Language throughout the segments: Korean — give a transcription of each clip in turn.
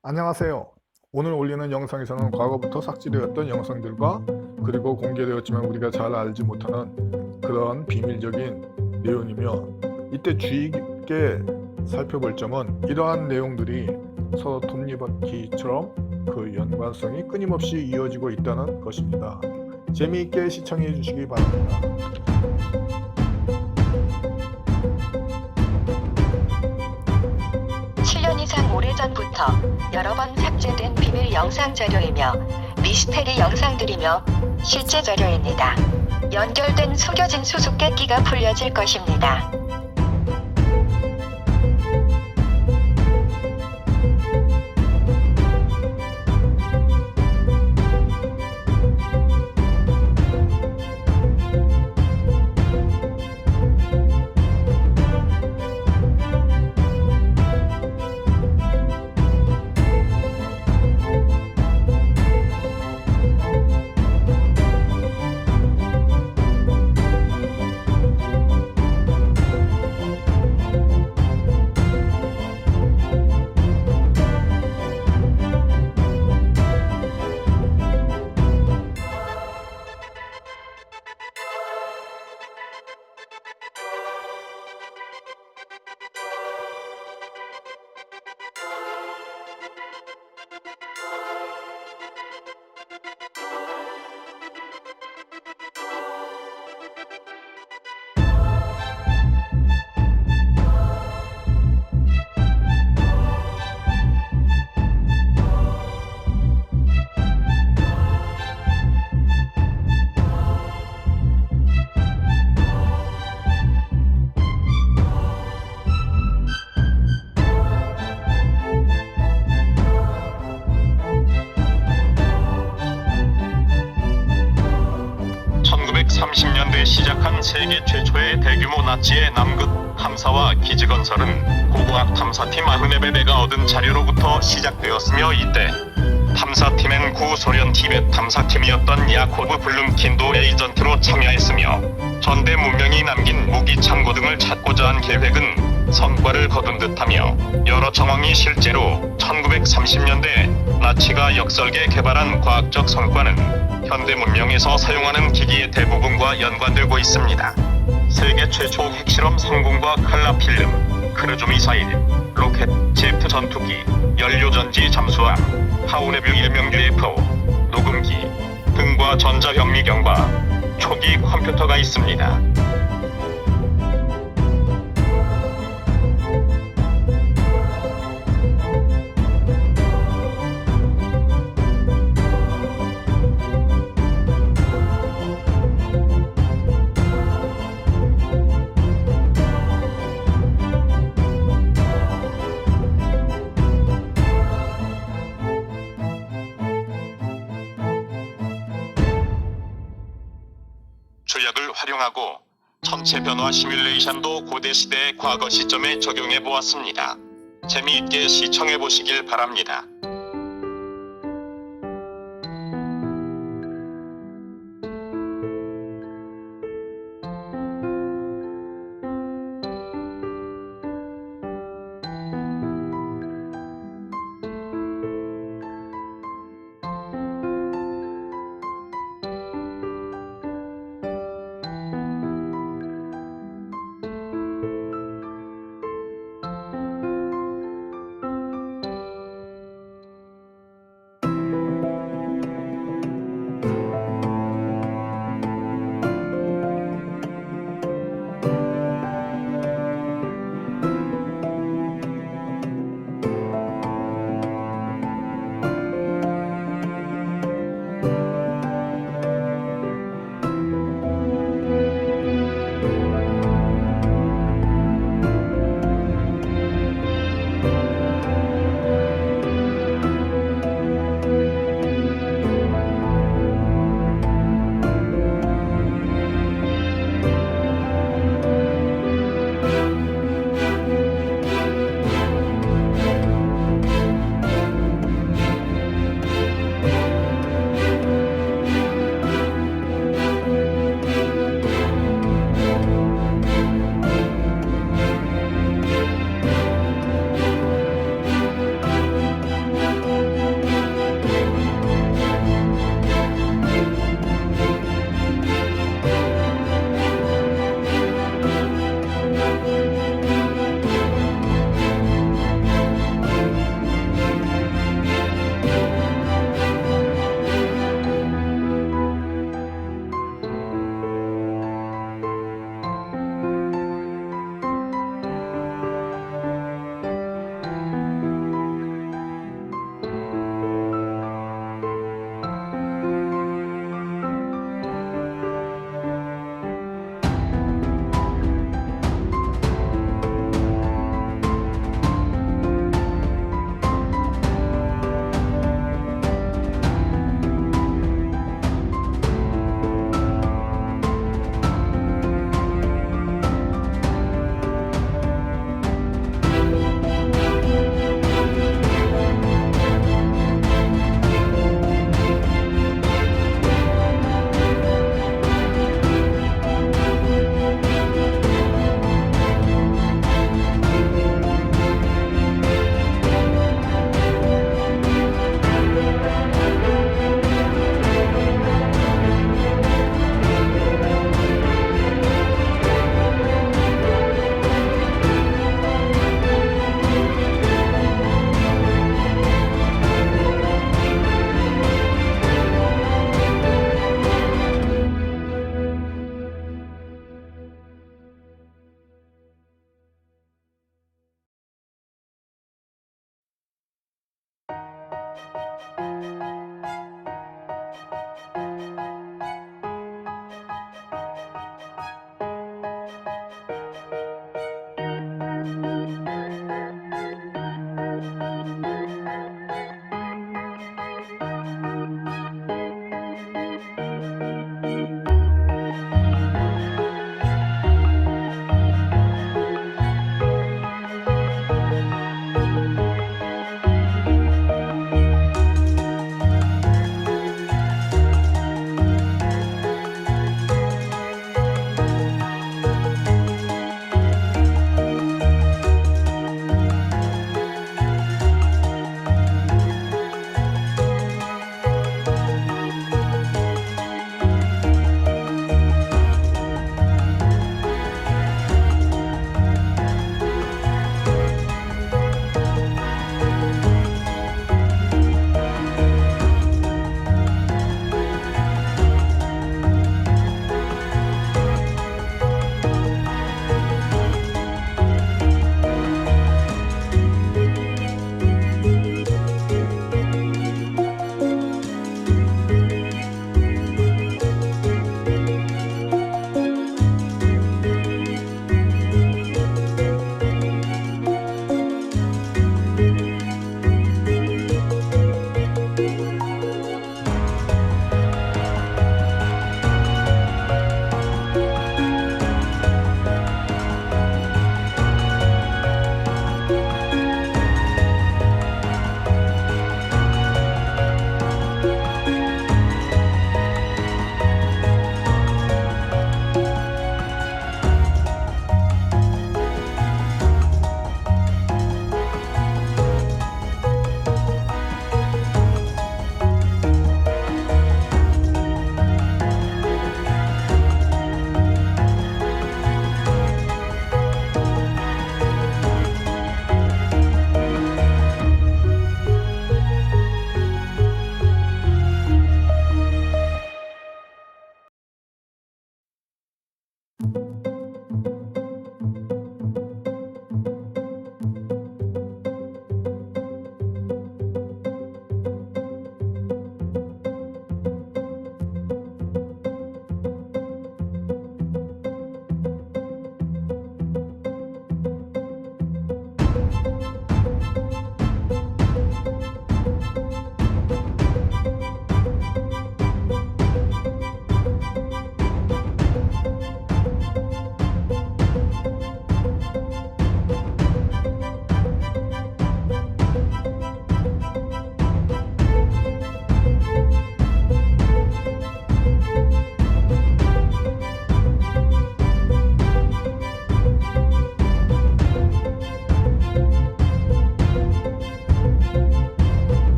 안녕하세요. 오늘 올리는 영상에서는 과거부터 삭제되었던 영상들과 그리고 공개되었지만 우리가 잘 알지 못하는 그런 비밀적인 내용이며, 이때 주의 깊게 살펴볼 점은 이러한 내용들이 서로 톱니바퀴처럼 그 연관성이 끊임없이 이어지고 있다는 것입니다. 재미있게 시청해 주시기 바랍니다. 이상 오래전부터 여러 번 삭제된 비밀 영상 자료이며 미스테리 영상들이며 실제 자료입니다. 연결된 숨겨진 수수께끼가 풀려질 것입니다. 시작한 세계 최초의 대규모 나치의 남극 탐사와 기지건설은 고고학 탐사팀 94배가 얻은 자료로부터 시작되었으며, 이때 탐사팀엔 구소련 티벳 탐사팀이었던 야코브블룸킨도 에이전트로 참여했으며, 전대 문명이 남긴 무기 창고 등을 찾고자 한 계획은 성과를 거둔 듯하며, 여러 정황이 실제로 1930년대 나치가 역설계 개발한 과학적 성과는 현대 문명에서 사용하는 기기의 대부분과 연관되고 있습니다. 세계 최초 핵실험 성공과 칼라 필름, 크루즈 미사일, 로켓, 제트 전투기, 연료전지 잠수함, 하우네뷰 일명 UFO, 녹음기 등과 전자현미경과 초기 컴퓨터가 있습니다. 조약을 활용하고 천체 변화 시뮬레이션도 고대 시대의 과거 시점에 적용해 보았습니다. 재미있게 시청해 보시길 바랍니다.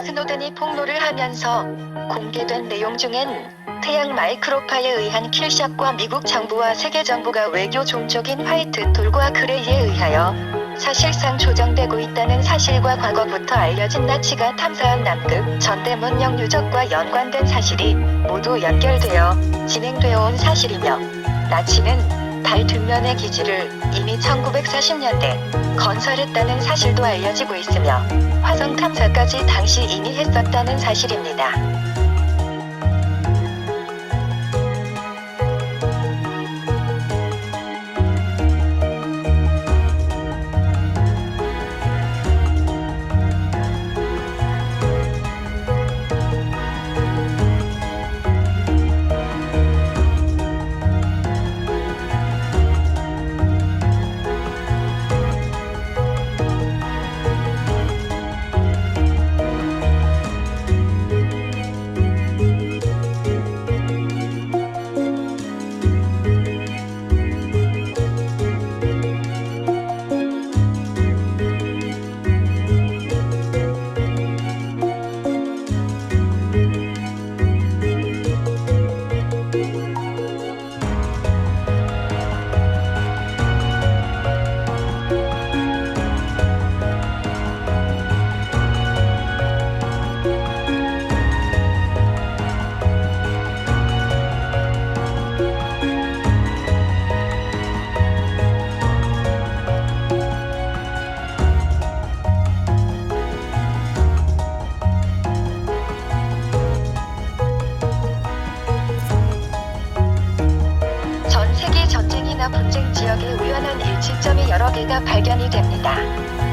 스노든이 폭로를 하면서 공개된 내용 중엔 태양 마이크로파에 의한 킬샷과 미국 정부와 세계 정부가 외교 종족인 화이트 톨과 그레이에 의하여 사실상 조정되고 있다는 사실과 과거부터 알려진 나치가 탐사한 남극 전대문명 유적과 연관된 사실이 모두 연결되어 진행되어 온 사실이며, 나치는 달 뒷면의 기지를 이미 1940년대 건설했다는 사실도 알려지고 있으며 화성 탐사까지 당시 이미 했었다는 사실입니다. 전 세계 전쟁이나 분쟁 지역에 우연한 일치점이 여러 개가 발견이 됩니다.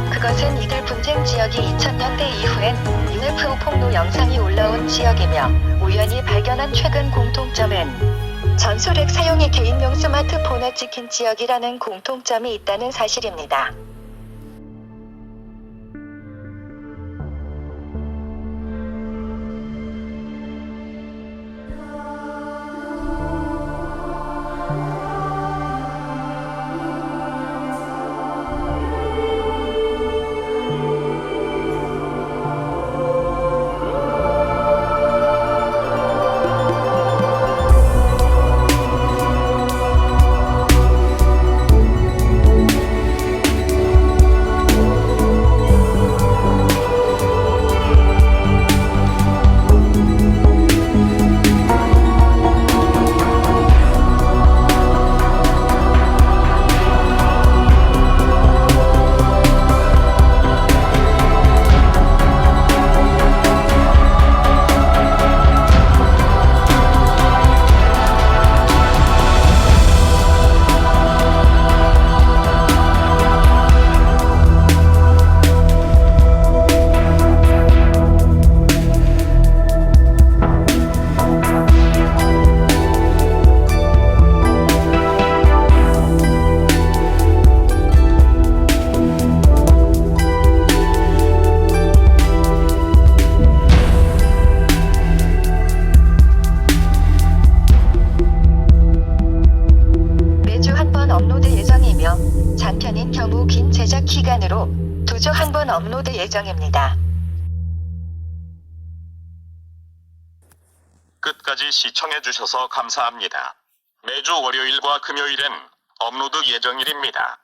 그것은 이들 분쟁 지역이 2000년대 이후엔 UFO 폭로 영상이 올라온 지역이며, 우연히 발견한 최근 공통점은 전술핵 사용이 개인용 스마트폰에 찍힌 지역이라는 공통점이 있다는 사실입니다. 장편인 경우 긴 제작 기간으로 2주 한 번 업로드 예정입니다. 끝까지 시청해주셔서 감사합니다. 매주 월요일과 금요일엔 업로드 예정일입니다.